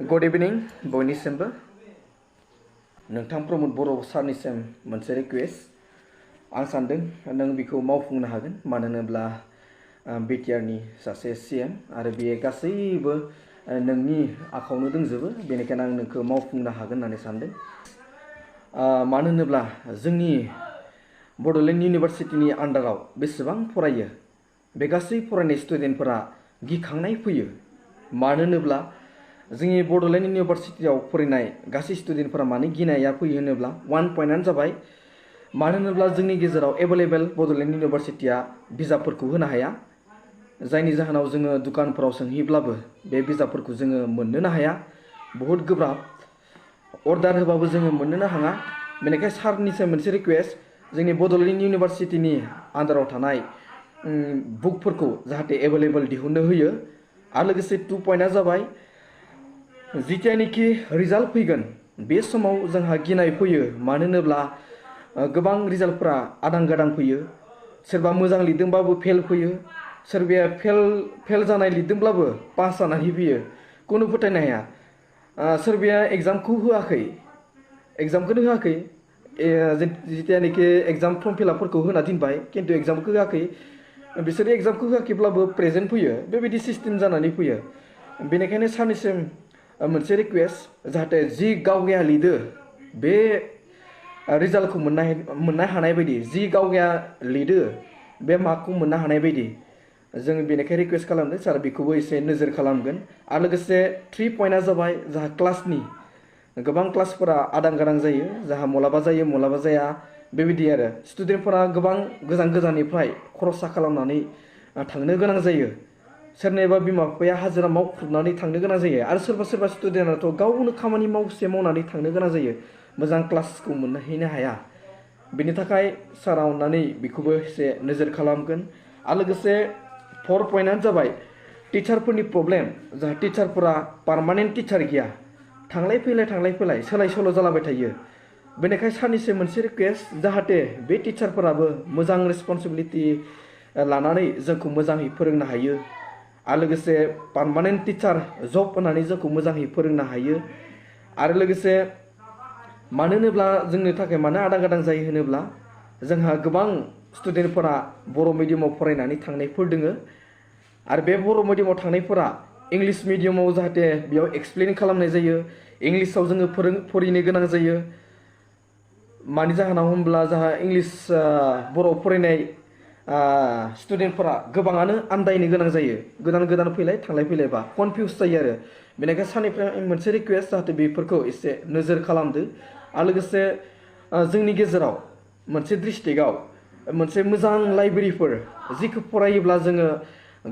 Good इभिनिं बयनिसिमबो नोंथां प्रमोद बर' सारनिसिम मोनसे request आं सानदों नों बेखौ मावफुंनो हागोन मानो होनोब्ला बिटिआरनि सासे सीएम आरो बेयो गासैबो नोंनि आखायावनो दंजोबो बेनिखायनो आं नोंखौ मावफुंनो हागोन होननानै सानदों मानो होनोब्ला जोंनि बड'लेण्ड इउनिभारसिटिनि आन्डाराव बेसेबां फरायो बे गासै फरायनाय स्टुडेन्टफोरा गिखांनाय फैयो मानो होनोब्ला जोंनि बड'लेण्ड इउनिभारसिटियाव फरायनाय गासै स्टुडेन्टफोरा मानो गिनाया फैयो होनोब्ला वान पइन्टआनो जाबाय मानो होनोब्ला जोंनि गेजेराव एभेलेबल बड'लेण्ड इउनिभारसिटिया बिजाबफोरखौ होनो हाया जायनि जाहोनाव जोङो दुकानफोराव सोंहैब्लाबो बे बिजाबफोरखौ जोङो मोननोनो हाया बहुद गोब्राब अर्डार होबाबो जोङो मोननोनो हाङा बेनिखायनो सारनिसिम मोनसे रिक्वेस्ट जोंनि बड'लेण्ड इउनिभारसिटिनि आन्डाराव थानाय बुकफोरखौ जाहाथे एभेलेबल दिहुननो होयो आरो लोगोसे 2 पइन्टआ जाबाय जितियानिखि रिजाल्ट फैगोन बे समाव जोंहा गिनाय फैयो मानो होनोब्ला गोबां रिजाल्टफोरा आदां गादां फैयो सोरबा मोजां लिरदोंबाबो फेल फैयो सोरबाया फेल जानाय लिरदोंब्लाबो पास जानानै फैयो कुनु फोथायनो हाया सोरबाया एग्जामखौ होआखै एग्जामखौनो होआखै जितियानिखि एग्जाम फर्म फिलआपफोरखौ होना दोनबाय खिन्थु एग्जामखौ होआखै बिसोरो एग्जामखौ होआखैब्लाबो प्रेजेन्ट फैयो बेबायदि सिस्टेम जानानै फैयो बेनिखायनो सारनिसिम मोनसे रिक्वेस्ट जाहाथे जि गावगाया लिरदो बे रिजाल्टखौ मोननो हानाय बायदि जि गावगाया लिरदो बे मार्कखौ मोननो हानाय बायदि जों बेनिखायनो रिक्वेस्ट खालामदों सार बेखौबो एसे नोजोर खालामगोन आरो लोगोसे 3 पइन्टआ जाबाय जाहा क्लासनि गोबां क्लासफोरा आदां गादां जायो जाहा मालाबा जायो मालाबा जाया बेबायदि आरो स्टुडेन्टफोरा गोबां गोजान गोजाननिफ्राय खरसा खालामनानै थांनो गोनां जायो सोरनिबा बिमा बिफाया हाजिरा मावख्रुबनानै थांनो गोनां जायो आरो सोरबा स्टुडेन्टआथ' गावनो खामानि मावनानै थांनो गोनां जायो मोजां क्लासखौ मोनहैनो हाया बेनि थाखाय सारा अननानै बेखौबो एसे नोजोर खालामगोन आरो लोगोसे 4 पइन्टआनो जाबाय टिचारफोरनि प्रब्लेम जाहा टिचारफोरा पार्मानेन्ट टिचार गैया थांलाय फैलाय सोलाय सोल' जालाबाय थायो बेनिखायनो सारनिसिम मोनसे रिक्वेस्ट जाहाथे बे टिचारफोराबो मोजां रेसपन्सिबिलिटि लानानै जोंखौ मोजाङै फोरोंनो हायो आरो लोगोसे पार्मानेन्ट टिचार जब होनानै जोंखौ मोजाङै फोरोंनो हायो आरो लोगोसे मानो होनोब्ला जोंनि थाखाय मानो आदां गादां जायो होनोब्ला जोंहा गोबां स्टुडेन्टफोरा बर' मिडियामाव फरायनानै थांनायफोर दोङो आरो बे बर' मिडियामाव थांनायफोरा इंलिश मिडियामाव जाहाथे बेयाव एक्सप्लेन खालामनाय जायो इंलिसाव जोङो फरायनो गोनां जायो मानि जाहोनाव होनब्ला जोंहा इंलिश बर' फरायनाय स्टुडेन्टफोरा गोबाङानो आन्दायनो गोनां जायो गोदान फैलाय थांलाय फैलायबा कनफिउस जायो आरो बेनिखायनो सारनिफ्राय मोनसे रिक्वेस्ट जाहाथे बेफोरखौ एसे नोजोर खालामदो आरो लोगोसे जोंनि गेजेराव मोनसे डिस्ट्रिक्टआव मोनसे मोजां लाइब्रेरिफोर जिखौ फरायोब्ला जोङो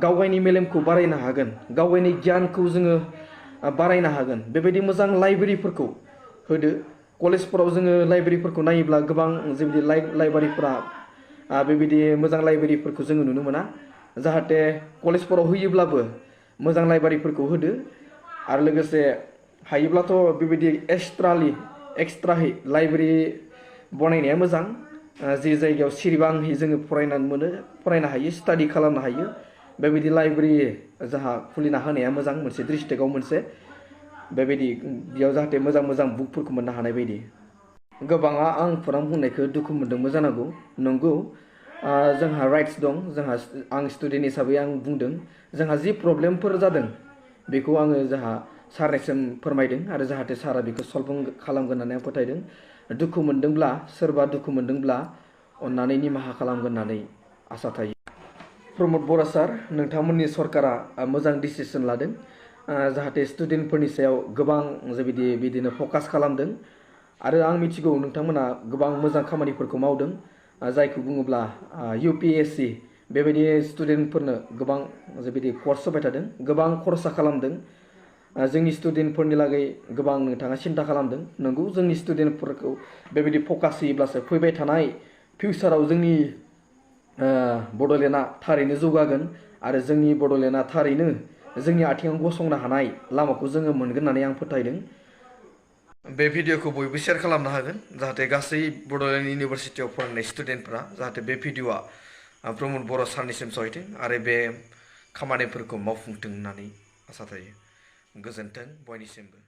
गावगायनि मेलेमखौ बारायनो हागोन गावगायनि गियानखौ जोङो बारायनो हागोन बेबायदि मोजां लाइब्रेरिफोरखौ होदो कलेजफोराव जोङो लाइब्रेरिफोरखौ नायोब्ला गोबां जेबायदि लाइब्रेरिफोरा बेबायदि मोजां लाइब्रेरिफोरखौ जोङो नुनो मोना जाहाथे कलेजफोराव होयोब्लाबो मोजां लाइब्रेरिफोरखौ होदो आरो लोगोसे हायोब्लाथ' बेबायदि एक्सट्राहै लाइब्रेरि बनायनाया मोजां जे जायगायाव सिरिबाङै जोङो फरायनो हायो स्टाडि खालामनो हायो बेबायदि लाइब्रेरि जाहा खुलिना होनाया मोजां मोनसे डिस्ट्रिक्टआव मोनसे बेबायदि बेयाव जाहाथे मोजां बुकफोरखौ मोननो हानाय बायदि गोबाङा आं फुरां बुंनायखौ दुखु मोनदोंबो जानांगौ नंगौ जोंहा राइट्स दं आं स्टुडेन्ट हिसाबै आं बुंदों जोंहा जि प्रब्लेमफोर जादों बेखौ आङो जोंहा सारनिसिम फोरमायदों आरो जाहाथे सारा बेखौ सल्भ खालामगोन होननानै आं फोथायदों दुखु मोनदोंब्ला सोरबा दुखु मोनदोंब्ला अननानै निमाहा खालामगोन होननानै आसा थायो प्रमोद बर' सार नोंथांमोननि सरकारा मोजां डिसिसन लादों जाहाथे स्टुडेन्टफोरनि सायाव गोबां बिदिनो फकास खालामदों आरो आं मिथिगौ नोंथांमोना गोबां मोजां खामानिफोरखौ मावदों जायखौ बुङोब्ला UPSC बेबायदि स्टुडेन्टफोरनो गोबां बेबायदि कर्स होबाय थादों गोबां खरसा खालामदों जोंनि स्टुडेन्टफोरनि लागै गोबां नोंथाङा सिन्था खालामदों नंगौ जोंनि स्टुडेन्टफोरखौ बेबायदि फकास होयोब्लासो फैबाय थानाय फिउचाराव जोंनि बड'लेण्डआ थारैनो जौगागोन आरो जोंनि बड'लेण्डआ थारैनो जोंनि आथिङाव गसंनो हानाय लामाखौ जोङो मोनगोन होननानै आं फोथायदों बे भिडिअखौ बयबो शेयार खालामनो हागोन जाहाथे गासै बड'लेण्ड इउनिभारसिटियाव फरायनाय स्टुडेन्टफोरा जाहाथे बे भिडिअआ प्रमोद बर' सारनिसिम सहैथों आरो बे खामानिफोरखौ मावफुंथों होननानै आसा थायो गोजोन्थों बयनिसिमबो।